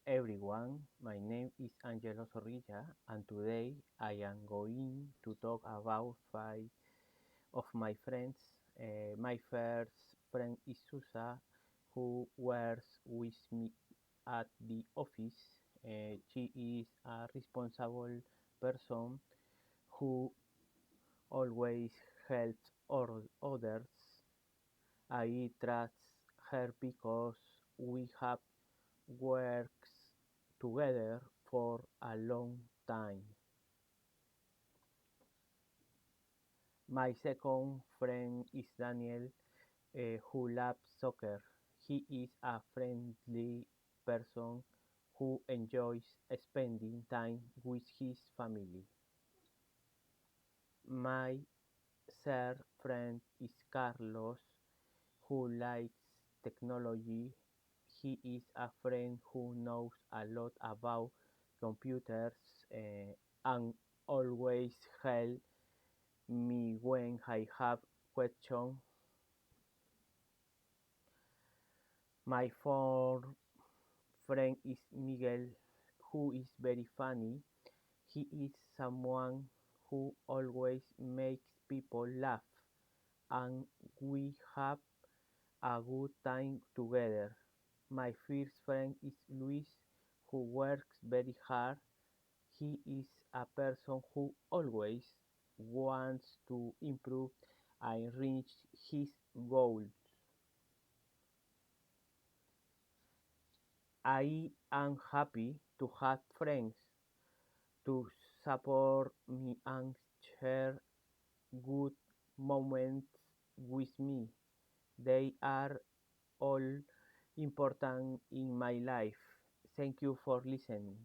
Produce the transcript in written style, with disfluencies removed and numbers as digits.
everyone, my name is Angelo Zorrilla, and today I am going to talk about five of my friends. My first friend is Susa, who works with me at the office. She is a responsible person who always helps others. I trust her because we have worked together for a long time. My second friend is Daniel, who loves soccer. He is a friendly person who enjoys spending time with his family. My third friend is Carlos, who likes technology. He is a friend who knows a lot about computers and always helps me when I have questions. My fourth friend is Miguel, who is very funny. He is someone who always makes people laugh, and we have a good time together. My first friend is Luis, who works very hard. He is a person who always wants to improve and reach his goals. I am happy to have friends to support me and share good moments with me. They are all important in my life. Thank you for listening.